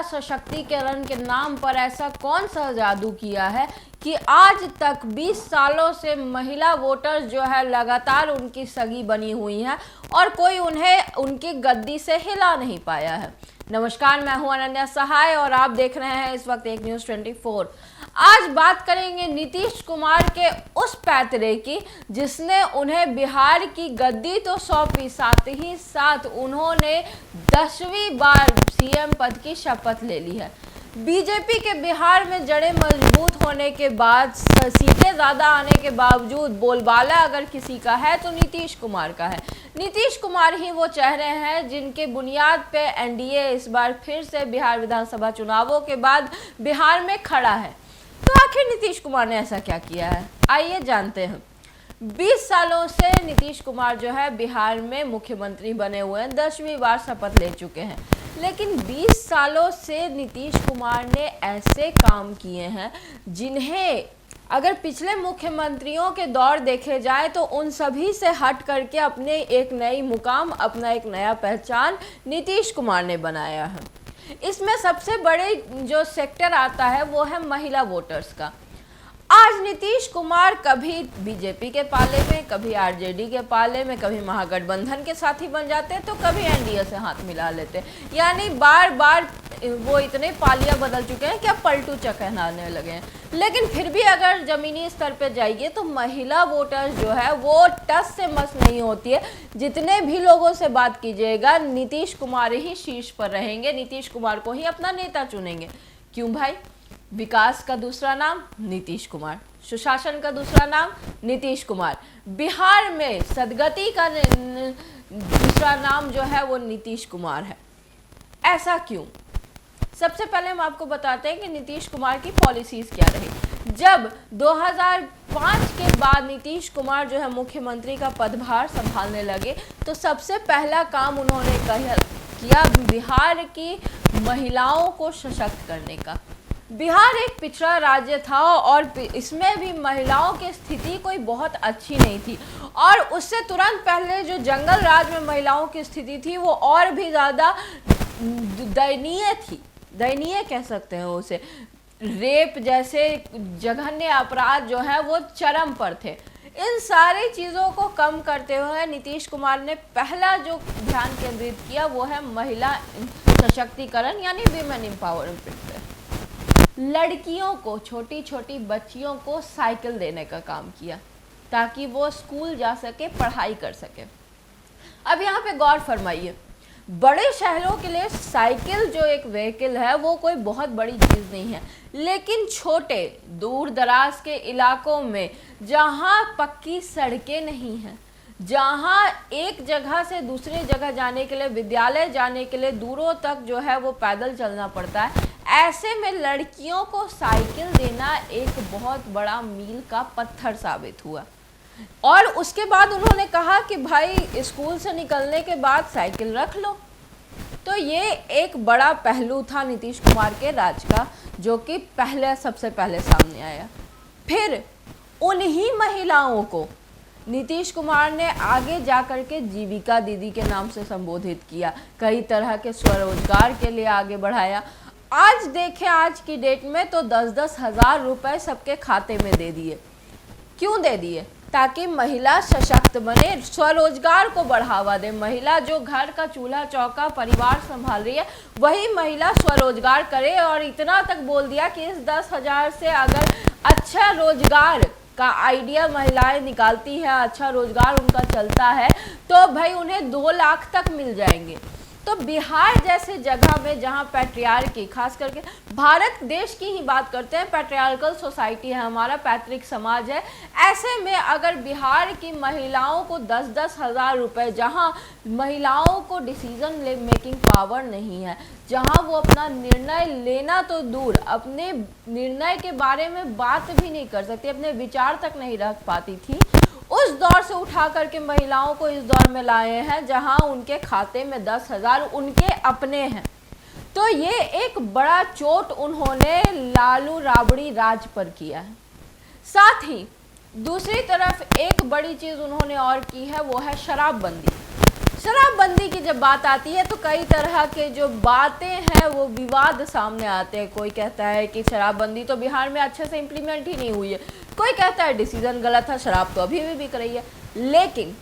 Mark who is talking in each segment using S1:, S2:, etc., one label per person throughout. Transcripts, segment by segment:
S1: सशक्तिकरण के नाम पर ऐसा कौन सा जादू किया है कि आज तक 20 सालों से महिला वोटर्स जो है लगातार उनकी सगी बनी हुई हैं और कोई उन्हें उनकी गद्दी से हिला नहीं पाया है। नमस्कार, मैं हूं अनन्या सहाय और आप देख रहे हैं इस वक्त एक न्यूज़ 24। आज बात करेंगे नीतीश कुमार के उस पैतरे की जिसने उन्हें बिहार की गद्दी तो सौंपी, साथ ही साथ उन्होंने 10वीं बार सीएम पद की शपथ ले ली है। बीजेपी के बिहार में जड़ें मजबूत होने के बाद, सीटें ज़्यादा आने के बावजूद बोलबाला अगर किसी का है तो नीतीश कुमार का है। नीतीश कुमार ही वो चेहरे हैं जिनके बुनियाद पे एनडीए इस बार फिर से बिहार विधानसभा चुनावों के बाद बिहार में खड़ा है। तो आखिर नीतीश कुमार ने ऐसा क्या किया है, आइए जानते हैं। 20 सालों से नीतीश कुमार जो है बिहार में मुख्यमंत्री बने हुए हैं, 10वीं बार शपथ ले चुके हैं। लेकिन 20 सालों से नीतीश कुमार ने ऐसे काम किए हैं जिन्हें अगर पिछले मुख्यमंत्रियों के दौर देखे जाए तो उन सभी से हट करके अपने एक नई मुकाम, अपना एक नया पहचान नीतीश कुमार ने बनाया है। इसमें सबसे बड़े जो सेक्टर आता है वो है महिला वोटर्स का। आज नीतीश कुमार कभी बीजेपी के पाले में, कभी आरजेडी के पाले में, कभी महागठबंधन के साथी बन जाते तो कभी एनडीए से हाथ मिला लेते, यानी बार बार वो इतने पालियां बदल चुके हैं कि अब पलटू चकनाने लगे हैं। लेकिन फिर भी अगर जमीनी स्तर पे जाइए तो महिला वोटर्स जो है वो टस से मस नहीं होती है। जितने भी लोगों से बात कीजिएगा नीतीश कुमार ही शीर्ष पर रहेंगे, नीतीश कुमार को ही अपना नेता चुनेंगे। क्यों भाई? विकास का दूसरा नाम नीतीश कुमार, सुशासन का दूसरा नाम नीतीश कुमार, बिहार में सदगति का दूसरा नाम जो है वो नीतीश कुमार है। ऐसा क्यों? सबसे पहले हम आपको बताते हैं कि नीतीश कुमार की पॉलिसीज क्या रही। जब 2005 के बाद नीतीश कुमार जो है मुख्यमंत्री का पदभार संभालने लगे तो सबसे पहला काम उन्होंने किया बिहार की महिलाओं को सशक्त करने का। बिहार एक पिछड़ा राज्य था और इसमें भी महिलाओं की स्थिति कोई बहुत अच्छी नहीं थी, और उससे तुरंत पहले जो जंगल राज में महिलाओं की स्थिति थी वो और भी ज़्यादा दयनीय थी। दयनीय कह सकते हैं उसे। रेप जैसे जघन्य अपराध जो है वो चरम पर थे। इन सारी चीज़ों को कम करते हुए नीतीश कुमार ने पहला जो ध्यान केंद्रित किया वो है महिला सशक्तिकरण, यानी वीमेन एम्पावरमेंट पे। लड़कियों को, छोटी छोटी बच्चियों को साइकिल देने का काम किया ताकि वो स्कूल जा सके, पढ़ाई कर सके। अब यहाँ पे गौर फरमाइए, बड़े शहरों के लिए साइकिल जो एक व्हीकल है वो कोई बहुत बड़ी चीज़ नहीं है, लेकिन छोटे दूर दराज के इलाकों में जहाँ पक्की सड़कें नहीं हैं, जहाँ एक जगह से दूसरी जगह जाने के लिए, विद्यालय जाने के लिए दूरों तक जो है वो पैदल चलना पड़ता है, ऐसे में लड़कियों को साइकिल देना एक बहुत बड़ा मील का पत्थर साबित हुआ। और उसके बाद उन्होंने कहा कि भाई स्कूल से निकलने के बाद साइकिल रख लो। तो ये एक बड़ा पहलू था नीतीश कुमार के राज का जो कि सबसे पहले सामने आया। फिर उन्हीं महिलाओं को नीतीश कुमार ने आगे जाकर के जीविका दीदी के नाम से संबोधित किया, कई तरह के स्वरोजगार के लिए आगे बढ़ाया। आज देखें, आज की डेट में तो 10-10 हज़ार रुपए सबके खाते में दे दिए। क्यों दे दिए? ताकि महिला सशक्त बने, स्वरोजगार को बढ़ावा दे। महिला जो घर का चूल्हा चौका परिवार संभाल रही है वही महिला स्वरोजगार करे। और इतना तक बोल दिया कि इस 10,000 से अगर अच्छा रोजगार का आइडिया महिलाएं निकालती है, अच्छा रोजगार उनका चलता है तो भाई उन्हें 2 लाख तक मिल जाएंगे। तो बिहार जैसे जगह में जहाँ पैट्रियार्की, खास करके भारत देश की ही बात करते हैं, पैट्रियार्कल सोसाइटी है, हमारा पैतृक समाज है, ऐसे में अगर बिहार की महिलाओं को 10-10 हज़ार रुपये, जहाँ महिलाओं को डिसीजन मेकिंग पावर नहीं है, जहाँ वो अपना निर्णय लेना तो दूर, अपने निर्णय के बारे में बात भी नहीं कर सकती, अपने विचार तक नहीं रख पाती थी, उस दौर से उठा करके महिलाओं को इस दौर में लाए हैं जहां उनके खाते में 10,000 उनके अपने हैं। तो ये एक बड़ा चोट उन्होंने लालू राबड़ी राज पर किया है। साथ ही दूसरी तरफ एक बड़ी चीज़ उन्होंने और की है वो है शराबबंदी। शराबबंदी की जब बात आती है तो कई तरह के जो बातें हैं वो विवाद सामने आते हैं। कोई कहता है कि शराबबंदी तो बिहार में अच्छे से इम्प्लीमेंट ही नहीं हुई है, कोई कहता है डिसीजन गलत था, शराब तो अभी भी बिक रही है। लेकिन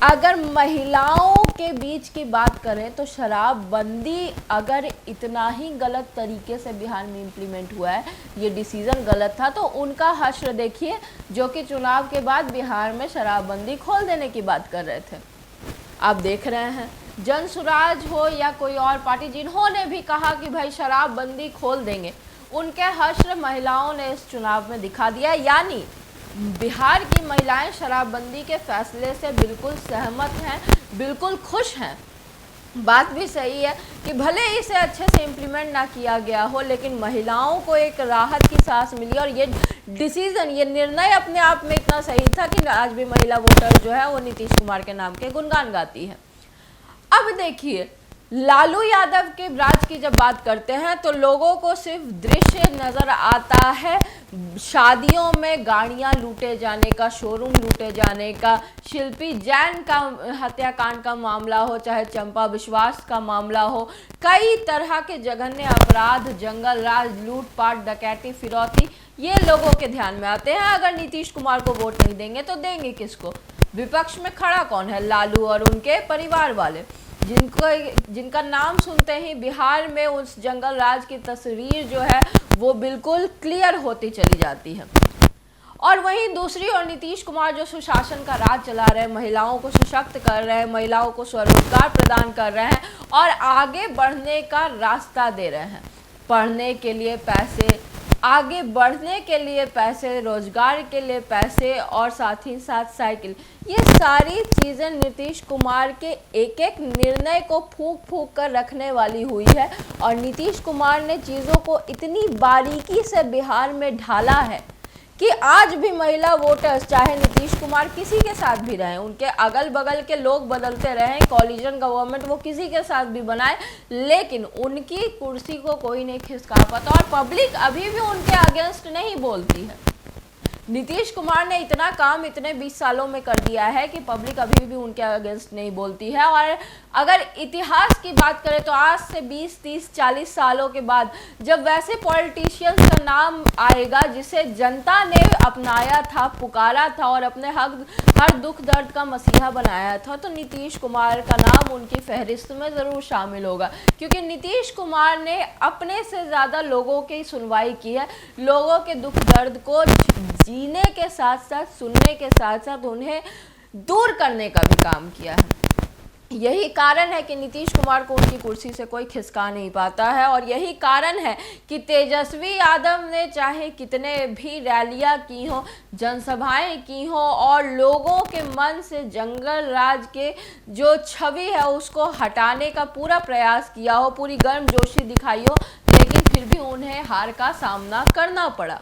S1: अगर महिलाओं के बीच की बात करें तो शराबबंदी अगर इतना ही गलत तरीके से बिहार में इम्प्लीमेंट हुआ है, ये डिसीज़न गलत था, तो उनका हश्र देखिए जो कि चुनाव के बाद बिहार में शराबबंदी खोल देने की बात कर रहे थे। आप देख रहे हैं जनसुराज हो या कोई और पार्टी, जिन्होंने भी कहा कि भाई शराबबंदी खोल देंगे, उनके हश्र महिलाओं ने इस चुनाव में दिखा दिया। यानी बिहार की महिलाएं शराबबंदी के फैसले से बिल्कुल सहमत हैं, बिल्कुल खुश हैं। बात भी सही है कि भले ही इसे अच्छे से इम्प्लीमेंट ना किया गया हो, लेकिन महिलाओं को एक राहत की सांस मिली और ये डिसीजन, ये निर्णय अपने आप में इतना सही था कि आज भी महिला वोटर जो है वो नीतीश कुमार के नाम के गुणगान गाती है। अब देखिए, लालू यादव के राज की जब बात करते हैं तो लोगों को सिर्फ दृश्य नजर आता है शादियों में गाड़ियां लूटे जाने का, शोरूम लूटे जाने का, शिल्पी जैन का हत्याकांड का मामला हो, चाहे चंपा विश्वास का मामला हो, कई तरह के जघन्य अपराध, जंगल राज, लूटपाट, डकैती, फिरौती, ये लोगों के ध्यान में आते हैं। अगर नीतीश कुमार को वोट नहीं देंगे तो देंगे किसको? विपक्ष में खड़ा कौन है? लालू और उनके परिवार वाले, जिनका नाम सुनते ही बिहार में उस जंगल राज की तस्वीर जो है वो बिल्कुल क्लियर होती चली जाती है। और वहीं दूसरी ओर नीतीश कुमार जो सुशासन का राज चला रहे हैं, महिलाओं को सशक्त कर रहे हैं, महिलाओं को स्वरोजगार प्रदान कर रहे हैं और आगे बढ़ने का रास्ता दे रहे हैं। पढ़ने के लिए पैसे, आगे बढ़ने के लिए पैसे, रोजगार के लिए पैसे और साथ ही साथ साइकिल, ये सारी चीज़ें नीतीश कुमार के एक एक निर्णय को फूंक फूंक कर रखने वाली हुई है। और नीतीश कुमार ने चीज़ों को इतनी बारीकी से बिहार में ढाला है कि आज भी महिला वोटर्स, चाहे नीतीश कुमार किसी के साथ भी रहें, उनके अगल बगल के लोग बदलते रहें, कॉलिजन गवर्नमेंट वो किसी के साथ भी बनाए, लेकिन उनकी कुर्सी को कोई नहीं खिसका पाता और पब्लिक अभी भी उनके अगेंस्ट नहीं बोलती है। नीतीश कुमार ने इतना काम इतने 20 सालों में कर दिया है कि पब्लिक अभी भी उनके अगेंस्ट नहीं बोलती है। और अगर इतिहास की बात करें तो आज से 20, 30, 40 सालों के बाद जब वैसे पॉलिटिशियंस का नाम आएगा जिसे जनता ने अपनाया था, पुकारा था और अपने हर दुख दर्द का मसीहा बनाया था, तो नीतीश कुमार का नाम उनकी फहरिस्त में ज़रूर शामिल होगा। क्योंकि नीतीश कुमार ने अपने से ज़्यादा लोगों की सुनवाई की है, लोगों के दुख दर्द को जीने के साथ साथ, सुनने के साथ साथ उन्हें दूर करने का भी काम किया है। यही कारण है कि नीतीश कुमार को उनकी कुर्सी से कोई खिसका नहीं पाता है और यही कारण है कि तेजस्वी यादव ने चाहे कितने भी रैलियां की हो, जनसभाएं की हो और लोगों के मन से जंगल राज के जो छवि है उसको हटाने का पूरा प्रयास किया हो, पूरी गर्मजोशी दिखाई हो, लेकिन फिर भी उन्हें हार का सामना करना पड़ा।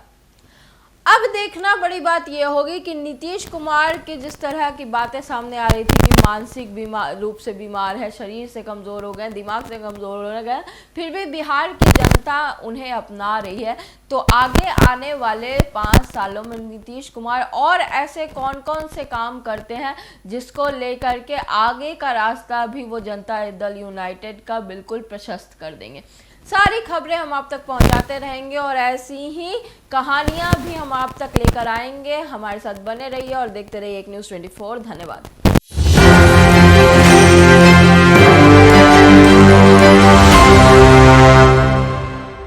S1: अब देखना बड़ी बात यह होगी कि नीतीश कुमार की जिस तरह की बातें सामने आ रही थी कि मानसिक रूप से बीमार है, शरीर से कमज़ोर हो गए, दिमाग से कमज़ोर हो गए, फिर भी बिहार की जनता उन्हें अपना रही है, तो आगे आने वाले 5 सालों में नीतीश कुमार और ऐसे कौन कौन से काम करते हैं जिसको लेकर के आगे का रास्ता भी वो जनता दल यूनाइटेड का बिल्कुल प्रशस्त कर देंगे। सारी खबरें हम आप तक पहुंचाते रहेंगे और ऐसी ही कहानियां भी हम आप तक लेकर आएंगे। हमारे साथ बने रहिए और देखते रहिए एक न्यूज़ 24। धन्यवाद।